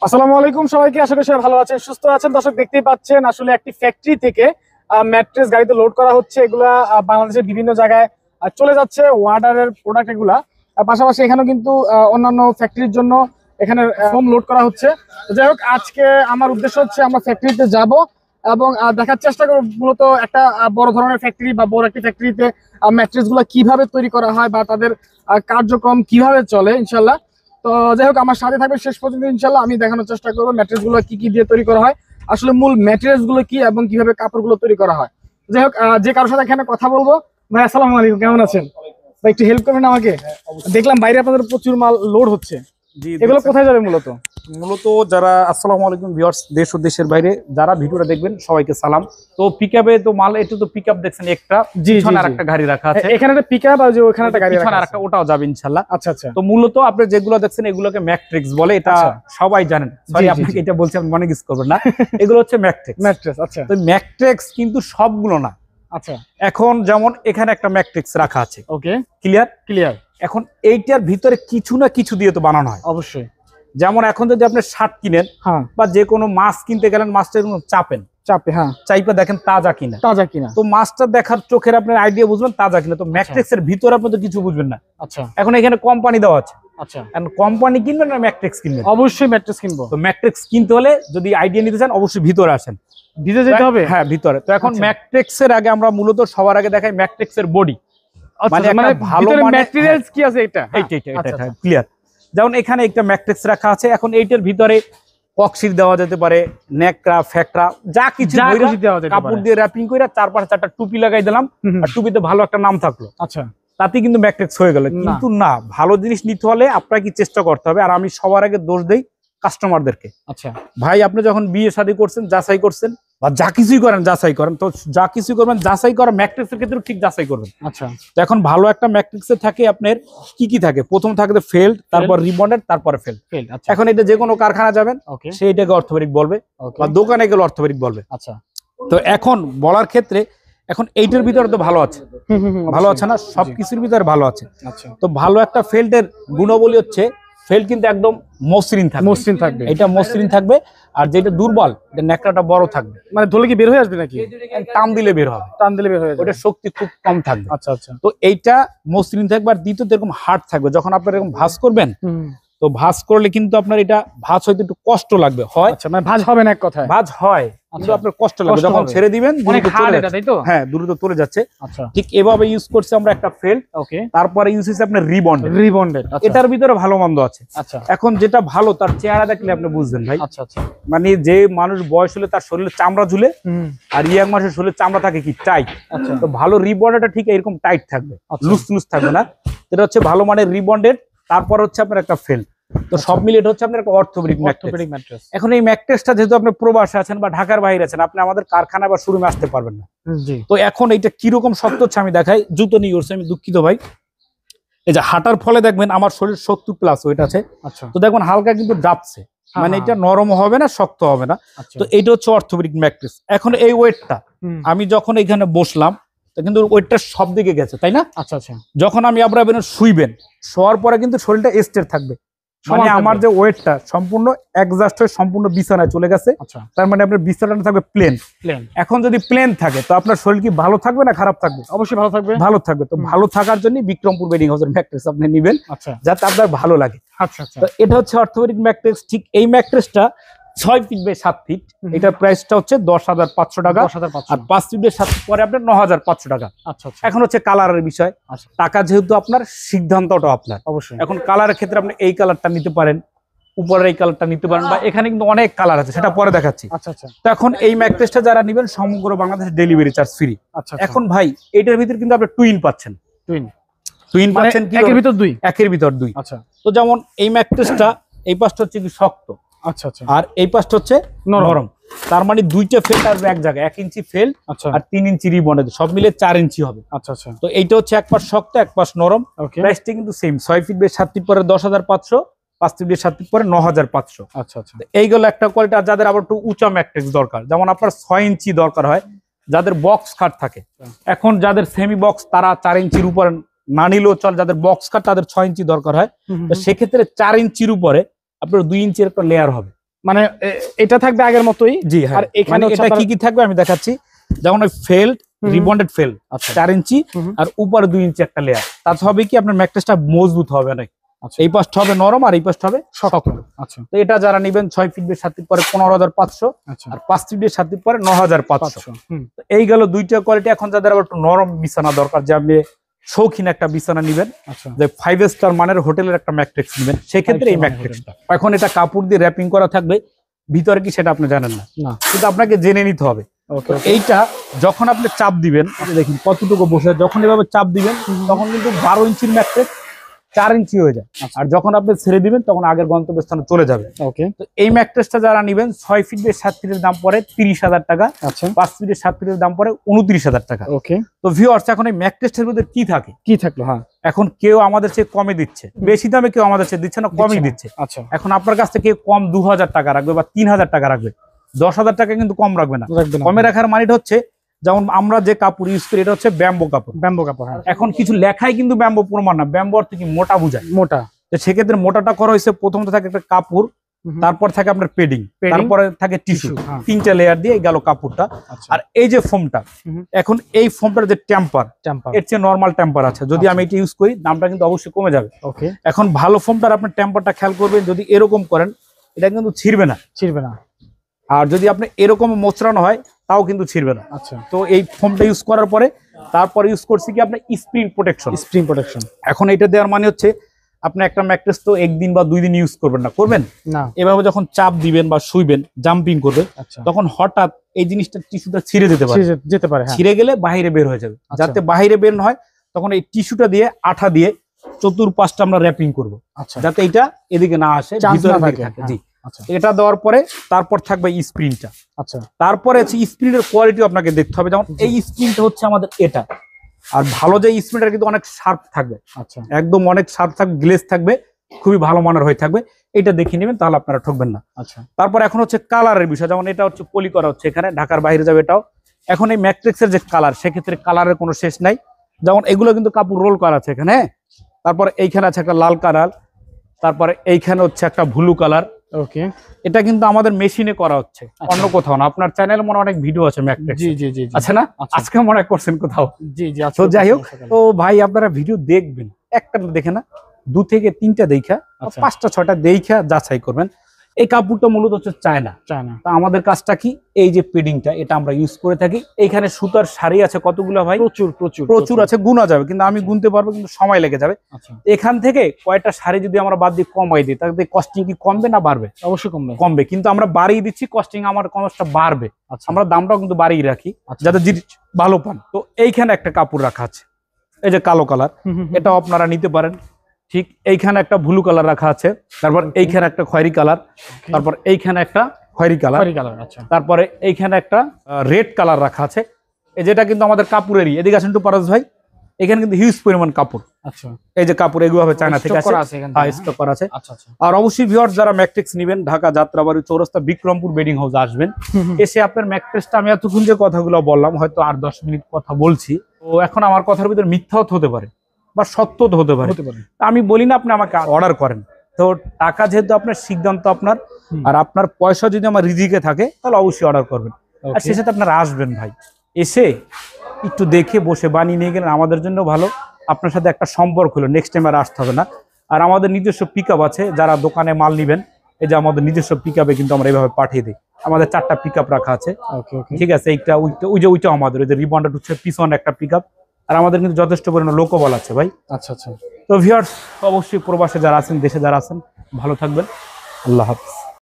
আসসালামু আলাইকুম সবাইকে, আশা করি সবাই ভালো আছেন, সুস্থ আছেন। দর্শক দেখতেই পাচ্ছেন আসলে একটি ফ্যাক্টরি থেকে ম্যাট্রেস গাড়িতে লোড করা হচ্ছে। এগুলা বাংলাদেশের বিভিন্ন জায়গায় চলে যাচ্ছে ওয়াটারের প্রোডাক্ট এগুলা। পাশাপাশি এখানেও কিন্তু অন্যান্য ফ্যাক্টরির জন্য এখানে ফোম লোড করা হচ্ছে। যাই হোক, আজকে আমার উদ্দেশ্য হচ্ছে আমরা ফ্যাক্টরিতে যাব এবং দেখার চেষ্টা করব মূলত একটা বড় ধরনের ফ্যাক্টরি বা বড় একটি ফ্যাক্টরিতে ম্যাট্রেস গুলা কিভাবে তৈরি করা হয় বা তাদের কার্যক্রম কিভাবে চলে ইনশাল্লাহ। তো যাই হোক, আমার সাথে থাকবে শেষ পর্যন্ত ইনশাল্লাহ। আমি দেখানোর চেষ্টা করবো ম্যাট্রেস গুলো কি কি দিয়ে তৈরি করা হয়, আসলে মূল ম্যাটেরিয়ালস গুলো কি এবং কিভাবে কাপড়গুলো তৈরি করা হয়। যাই হোক, যে কারোর সাথে এখানে কথা বলবো। ভাই আসসালামু আলাইকুম, কেমন আছেন? ভাই একটু হেল্প করবেন আমাকে। দেখলাম বাইরে আপনাদের প্রচুর মাল লোড হচ্ছে, এগুলো কোথায় যাবে? মূলত যারা আসসালামু আলাইকুম ভিউয়ার্স, দেশ ও দেশের বাইরে যারা ভিডিওটা দেখবেন সবাইকে সালাম। তো পিকআপে তো মাল, এটা তো পিকআপ দেখছেন একটা, পিছনে আরেকটা গাড়ি রাখা আছে। এখানে একটা পিকআপ আর যে ওখানে একটা গাড়ি রাখা আছে, আরেকটা ওটাও যাবে ইনশাআল্লাহ। আচ্ছা আচ্ছা। তো মূলত আপনি যেগুলো দেখছেন এগুলোকে ম্যাট্রিক্স বলে, এটা সবাই জানেন। সরি আপনাকে এটা বলছি, আপনি মনে কিছু করবেন না। এগুলো হচ্ছে ম্যাট্রিক্স। আচ্ছা। তো ম্যাট্রিক্স কিন্তু সবগুলো না। আচ্ছা, এখন যেমন এখানে একটা ম্যাট্রিক্স রাখা আছে। ওকে, ক্লিয়ার। এখন এইটার ভিতরে কিছু না কিছু দিয়ে তো বানানো হয় অবশ্যই। যেমন এখন যদি আপনি শার্ট কিনেন বা যে কোনো মাছ কিনতে গেলেন, মাছটা চাইপে দেখেন তাজা কিনা। তো মাছটা দেখার চোখের আপনার আইডিয়া বুঝবেন তাজা কিনা। তো ম্যাট্রিক্স এর ভিতরে আপনি তো কিছু বুঝবেন না। আচ্ছা, এখন এখানে কোম্পানি দেওয়া আছে। আচ্ছা, এখন কোম্পানি কিনবেন না ম্যাট্রিক্স কিনবেন? অবশ্যই ম্যাট্রিক্স কিনবো। তো ম্যাট্রিক্স কিনতে হলে যদি আইডিয়া নিতে চান অবশ্যই ভিতরে আসেন, ভিতরে যেতে হবে। হ্যাঁ, ভিতরে। তো এখন ম্যাট্রিক্স এর আগে আমরা মূলত সবার আগে দেখাই ম্যাট্রিক্স এর বডি, মানে ভালো ম্যাটেরিয়ালস কি আছে এটা। এইটা ক্লিয়ার। যেমন এখানে একটা ম্যাট্রিক্স রাখা আছে। এখন এইটার ভিতরে কক্সির দেওয়া যেতে পারে, নেকড়া ফ্যাকড়া যা কিছু কাপড় দিয়ে র্যাপিং করে চারপাশে চারটা টুপি লাগাই দিলাম, আর টুপিতে ভালো একটা নাম থাকলো। আচ্ছা, তাতে কিন্তু ম্যাট্রিক্স হয়ে গেল। কিন্তু না, ভালো জিনিস নিতে হলে আপনাকে চেষ্টা করতে হবে। আর আমি সবার আগে দোষ দেই কাস্টমারদেরকে। আচ্ছা ভাই, আপনি যখন বিয়ে শাদী করছেন, যাচাই করছেন বা যা কিছুই করেন যাচাই করেন, তো যা কিছুই করবেন যাচাই করা ম্যাট্রিক্স এর ক্ষেত্রে ঠিক যাচাই করবেন। আচ্ছা, তো এখন ভালো একটা ম্যাট্রিক্স এ থাকে আপনার কি কি থাকে? প্রথম থাকে ফেল্ড, তারপর রিবন্ডেড, তারপরে ফেল্ড। এখন এটা যে কোনো কারখানা যাবেন সেইটাকে অর্থোপেডিক বলবে, বা দোকানে গেলে অর্থোপেডিক বলবে। আচ্ছা, তো এখন বলার ক্ষেত্রে এখন এইটার ভিতরে তো ভালো আছে, ভালো আছে না, সবকিছুর ভিতরে ভালো আছে। আচ্ছা, তো ভালো একটা ফেল্ডের গুণাবলী হচ্ছে ফেল্ড কিন্তু একদম মসৃণ থাকবে, এটা মসৃণ থাকবে। আর যেটা দুর্বল, এটা নেকড়াটা বড় থাকবে, মানে ধরলে কি বের হয়ে আসবে নাকি? টান দিলে বের হবে, ওটা শক্তি খুব কম থাকবে। আচ্ছা আচ্ছা। তো এইটা মসৃণ থাকবে। আর দ্বিতীয়ত এরকম হার্ড থাকবে। যখন আপনার এরকম ভাঁজ করবেন, তো ভাঁজ করলে কিন্তু আপনার এটা ভাঁজ হয়তো একটু কষ্ট লাগবে, হয়। আচ্ছা, মানে ভাঁজ হবে না, এক কথায় ভাঁজ হয়, কিন্তু আপনার কষ্ট লাগবে। যখন ছেড়ে দিবেন হ্যাঁ দ্রুত চলে যাচ্ছে। ঠিক এভাবে ইউজ করছে আমরা একটা ফেল্ড। ওকে, তারপরে ইউজ হচ্ছে আপনার রিবন্ডেড। এটার ভিতরে ভালো মন্দ আছে। আচ্ছা, এখন যেটা ভালো তার চেহারা দেখলে আপনি বুঝবেন ভাই। আচ্ছা আচ্ছা, মানে যে মানুষ বয়স হলে তার শরীরে চামড়া ঝুলে, আর ইয়াং মানুষের শরীরে চামড়া থাকে কি টাইট। আচ্ছা, তো ভালো রিবন্ডেডটা ঠিক এরকম টাইট থাকবে, লুজ থাকবে না। এটা হচ্ছে ভালো মানের রিবন্ডেড। তারপর হচ্ছে আপনার একটা ফেল্ড। তো সব মিলিয়ে এটা হচ্ছে আপনার একটা অর্থোপেডিক ম্যাট্রেস। এখন এই ম্যাট্রেসটা যেহেতু আপনি প্রবাসে আছেন বা ঢাকার বাইরে আছেন, আপনি আমাদের কারখানা বা শোরুমে আসতে পারবেন না। তো এখন এইটা কিরকম শক্ত হচ্ছে আমি দেখাই। জুতো নিয়ে করছে, আমি দুঃখিত ভাই। এই যে হাঁটার ফলে দেখবেন আমার শরীর 70+ ওয়েট আছে। আচ্ছা, তো দেখবেন হালকা কিন্তু ডাবছে, মানে এটা নরম হবে না, শক্ত হবে না। তো এইটা হচ্ছে অর্থোপেডিক ম্যাট্রেস। এখন এই ওয়েটটা আমি যখন এখানে বসলাম, কিন্তু ওয়েটটা সব দিকে গেছে, তাই না? আচ্ছা আচ্ছা। যখন আমি আপনার শুইবেন, শোয়ার পরে কিন্তু শরীরটা স্টেট থাকবে, মানে আমার যে ওয়েটটা সম্পূর্ণ অ্যাডজাস্ট হয়ে সম্পূর্ণ বিছানায় চলে গেছে। তার মানে আপনার বিছানাটা থাকবে প্লেন। এখন যদি প্লেন থাকে তো আপনার শরীর কি ভালো থাকবে না খারাপ থাকবে? অবশ্যই ভালো থাকবে। তো ভালো থাকার জন্য বিক্রমপুর বেডিং হাউসের ম্যাট্রেস আপনি নেবেন, যাতে আপনার ভালো লাগে। আচ্ছা আচ্ছা। তো এটা হচ্ছে অর্থোপেডিক ম্যাট্রেস। ঠিক এই ম্যাট্রেসটা 6 ফিট বাই 7 ফিট। এটার প্রাইসটা হচ্ছে 10,500 টাকা। আর 5 ফিট বাই 7 ফিট পরে আপনার 9,500 টাকা। আচ্ছা, এখন হচ্ছে কালারের বিষয়। টাকা যেহেতু আপনার, সিদ্ধান্তটা আপনার। অবশ্যই। এখন কালারের ক্ষেত্রে আপনি এই কালারটা নিতে পারেন, উপরের এই কালারটা নিতে পারেন, বা এখানে কিন্তু অনেক কালার আছে, সেটা পরে দেখাচ্ছি। আচ্ছা আচ্ছা। তো এখন এই ম্যাট্রেসটা যারা নেবেন সমগ্র বাংলাদেশে ডেলিভারি চার্জ ফ্রি। আচ্ছা, এখন ভাই এটার ভিতরে কিন্তু আপনি টুইন পাচ্ছেন। টুইন পাচ্ছেন কি? একের ভিতর দুই। আচ্ছা, তো যেমন এই ম্যাট্রেসটা এই পাশটা হচ্ছে কি শক্ত। আচ্ছা আচ্ছা। আর এই পাশটা হচ্ছে নরম। তার মানে দুইটা ফেল্ড আর এক জায়গায় 1 ইঞ্চি ফেল্ড আর 3 ইঞ্চি রিবন্ডেড, সব মিলে 4 ইঞ্চি হবে। আচ্ছা আচ্ছা। তো এইটা হচ্ছে এক পাশ শক্ত, এক পাশ নরম। প্রাইসটা কিন্তু সেম। 6 ফিট বাই 7 ফিট পরে 10,500, 5 ফিট বাই 7 ফিট পরে 9,500। আচ্ছা আচ্ছা। এইগুলো একটা কোয়ালিটি। আর যাদের আবার একটু উঁচা ম্যাট্রিক্স দরকার, যেমন আপনার 6 ইঞ্চি দরকার হয়, যাদের বক্স খাট থাকে। এখন যাদের সেমি বক্স তারা 4 ইঞ্চির উপরে না নিলেও চল, যাদের বক্স খাট তাদের 6 ইঞ্চি দরকার হয়। তো সেক্ষেত্রে 4 ইঞ্চির উপরে আপনার 2 ইঞ্চির একটা লেয়ার হবে, মানে এটা থাকবে আগের মতোই। জি হ্যাঁ, আর এখানে এটা কি কি থাকবে আমি দেখাচ্ছি। যেমন ওই ফেল্ড রিবন্ডেড ফেল 4 ইঞ্চি আর উপরে 2 ইঞ্চি একটা লেয়ার। তাতে হবে কি আপনার ম্যাট্রেসটা মজবুত হবে অনেক। এই পাশটা হবে নরম আর এই পাশটা হবে শক্ত। আচ্ছা, তো এটা যারা নেবেন 6 ফিট বেড 7 ফিট পরে 15,500, আর 5 ফিট বেড 7 ফিট পরে 9,500। তো এই গেল দুইটা কোয়ালিটি। এখন যাদের আবার একটু নরম বিছানা দরকার, যে আপনি শৌখিন একটা বিছানা নেবেন, যে 5 স্টার মানের হোটেলের একটা ম্যাট্রেস নেবেন, সেক্ষেত্রে এই ম্যাট্রেসটা। এখন এটা কাপড় দিয়ে র্যাপিং করা থাকবে, ভিতরে কি সেটা আপনি জানেন না, কিন্তু আপনাকে জেনে নিতে হবে। এইটা যখন আপনি চাপ দিবেন, দেখুন কতটুকু বসে, যখন এভাবে চাপ দিবেন তখন কিন্তু 12 ইঞ্চির ম্যাট্রেস 4 ইঞ্চি হয়ে যায়। আর যখন আপনি ছেড়ে দিবেন তখন আগের গন্তব্যস্থানে চলে যাবে। তো এই ম্যাট্রেসটা যারা নেবেন 6 ফিট বেড 7 ফিটের দাম পড়ে 30,000 টাকা, 5 ফিটের 7 ফিটের দাম পড়ে 29,000 টাকা। তো ভিউয়ার্স, এখন এই ম্যাট্রেসের মধ্যে কি থাকে, কি থাকলো, হ্যাঁ এখন কেউ আমাদের চেয়ে কমে দিচ্ছে, বেশি দামে কেউ আমাদের চেয়ে দিচ্ছে না, কমই দিচ্ছে। এখন আপনার কাছ থেকে কম 2,000 টাকা রাখবে বা 3,000 টাকা রাখবে, 10,000 টাকা কিন্তু কম রাখবে না। কমে রাখার মানেটা হচ্ছে, যেমন আমরা যে কাপড় ইউজ করি এটা হচ্ছে ব্যাম্বো কাপড়। এখন কিছু লেখাই কিন্তু ব্যাম্বো প্রমাণ না, ব্যাম্বো অর্থ কি মোটা বুঝায়, মোটা। তো সেক্ষেত্রে মোটাটা করা হয়েছে, প্রথমত থাকে একটা কাপড়, তারপর থাকে আপনার পেডিং, তারপরে থাকে টিস্যু, 3টা লেয়ার দিয়ে গেল কাপড়টা। আর এই যে ফোমটা, এখন এই ফোমটার যে টেম্পার, এর চেয়ে নরমাল টেম্পার আছে, যদি আমি এটা ইউজ করি দামটা কিন্তু অবশ্যই কমে যাবে। এখন ভালো ফোমটার আপনার টেম্পারটা খেয়াল করবেন, যদি এরকম করেন এটা কিন্তু ছিড়বে না। আর যদি আপনি এরকম মোচড়ানো হয় তাও কিন্তু ছিড়বে না। আচ্ছা, তো এই ফোমটা ইউজ করার পরে তারপরে ইউজ করছি কি আপনি স্প্রিং প্রোটেকশন। এখন এটা দেওয়ার মানে হচ্ছে আপনি একটা ম্যাট্রেস তো 1 দিন বা 2 দিন ইউজ করবেন না, এভাবে যখন চাপ দিবেন বা শুইবেন, জাম্পিং করবে, তখন হঠাৎ এই জিনিসটা টিস্যুটা ছিঁড়ে যেতে পারে, ছিঁড়ে গেলে বাইরে বের হয়ে যাবে। যাতে বাইরে বের না হয় তখন এই টিস্যুটা দিয়ে আঠা দিয়ে চতুর্পাশটা আমরা র্যাপিং করবো, যাতে এটা এদিকে না আসে, ভিতরে থাকে। জি, এটা দেওয়ার পরে তারপর থাকবে স্প্রিনটা। আচ্ছা, তারপরে স্প্রিনের কোয়ালিটি আপনাকে দেখতে হবে। যেমন এই স্প্রিনটা হচ্ছে আমাদের এটা, আর ভালো যে স্প্রিনটা কিন্তু অনেক শার্প থাকবে। আচ্ছা, একদম অনেক শার্প থাকবে, গ্লেজ থাকবে, খুবই ভালো মানের হয়ে থাকবে। এটা দেখে নেবেন, তাহলে আপনারা ঠকবেন না। আচ্ছা, তারপর এখন হচ্ছে কালারের বিষয়। যেমন এটা হচ্ছে পলি করা হচ্ছে এখানে, ঢাকার বাইরে যাবে এটাও। এখন এই ম্যাট্রিক্সের যে কালার, সেক্ষেত্রে কালারের কোনো শেষ নাই। যেমন এগুলো কিন্তু কাপড় রোল করা আছে এখানে, তারপর এইখানে আছে একটা লাল কালার, তারপরে এইখানে হচ্ছে একটা ব্লু কালার। ওকে, এটা কিন্তু আমাদের মেশিনে করা হচ্ছে, অন্য কোথাও না। আপনার চ্যানেলে মনে অনেক ভিডিও আছে ম্যাট্রিক্স, জি আছে না? আজকে মনে করছেন কোথাও, জি। তো যাই হোক, তো ভাই আপনারা ভিডিও দেখবেন, একটা দেখে না, 2 থেকে 3টা দেখা, 5টা 6টা দেখা যাচাই করবেন। এই কাপড়টা মূলত হচ্ছে চায়না। তা আমাদের কাজটা কি, এই যে পেডিংটা এটা আমরা ইউজ করে থাকি। এইখানে সুতার শাড়ি আছে কতগুলো ভাই, প্রচুর আছে, গুনা যাবে, কিন্তু আমি গুনতে পারবো, কিন্তু সময় লেগে যাবে। এখান থেকে কয়েকটা শাড়ি যদি আমরা বাদ দিয়ে কমাই দিই, তাহলে কস্টিং কি কমবে না বাড়বে? অবশ্যই কমবে, কিন্তু আমরা বাড়িয়ে দিচ্ছি, কস্টিং আমার কস্টটা বাড়বে। আমরা দামটাও কিন্তু বাড়িয়ে রাখি, যাতে জিনিস ভালো পান। তো এইখানে একটা কাপড় রাখা আছে, এই যে কালো কালার, এটাও আপনারা নিতে পারেন। ঠিক এইখানে একটা ব্লু কালার রাখা আছে, তারপর এইখানে একটা খয়েরি কালার, তারপর এইখানে একটা খয়েরি কালার, তারপরে এইখানে একটা রেড কালার রাখা আছে। যেটা কিন্তু আমাদের কাপড়েরই। এদিকে আসেন একটু পারস ভাই, এখানে কিন্তু হিউজ পরিমাণ কাপড়। আচ্ছা, এই যে কাপড় এগুলো হবে চায়না থেকে আসে, স্টক করা আছে। আর অবশ্যই ভিউয়ার্স, যারা ম্যাট্রিক্স নেবেন, ঢাকা যাত্রাবাড়ি চৌরাস্তা বিক্রমপুর বেডিং হাউস আসবেন। এসে আপনার ম্যাট্রেসটা, আমি এতক্ষণ যে কথাগুলো বললাম, হয়তো 8-10 মিনিট কথা বলছি, তো এখন আমার কথার ভিতরে মিথ্যাও হতে পারে বা সত্য তো হতে পারে। আমি বলি না আপনি আমাকে অর্ডার করেন, তো টাকা যেহেতু আপনার, সিদ্ধান্ত আপনার, আর আপনার পয়সা যদি আমার রিজিকে থাকে তাহলে অবশ্যই অর্ডার করবেন। আর সে সাথে আপনারা আসবেন ভাই, এসে একটু দেখে বসে বানিয়ে নিয়ে গেলেন, আমাদের জন্য ভালো, আপনার সাথে একটা সম্পর্ক হলো, নেক্সট টাইম আর আসতে হবে না। আর আমাদের নিজস্ব পিকআপ আছে, যারা দোকানে মাল নেবেন, এই যে আমাদের নিজস্ব পিকআপে কিন্তু আমরা এইভাবে পাঠিয়ে দিই। আমাদের 4টা পিকআপ রাখা আছে, ঠিক আছে। এইটা ওইটাও আমাদের, ওই যে রিবন্ডেড হচ্ছে পিছনে একটা পিকআপ। আর আমাদের কিন্তু যথেষ্ট পরিমাণে লোকবল আছে ভাই। আচ্ছা। তো ভিউয়ার্স, অবশ্যই প্রবাসে যারা আছেন, দেশে যারা আছেন, ভালো থাকবেন। আল্লাহ হাফেজ।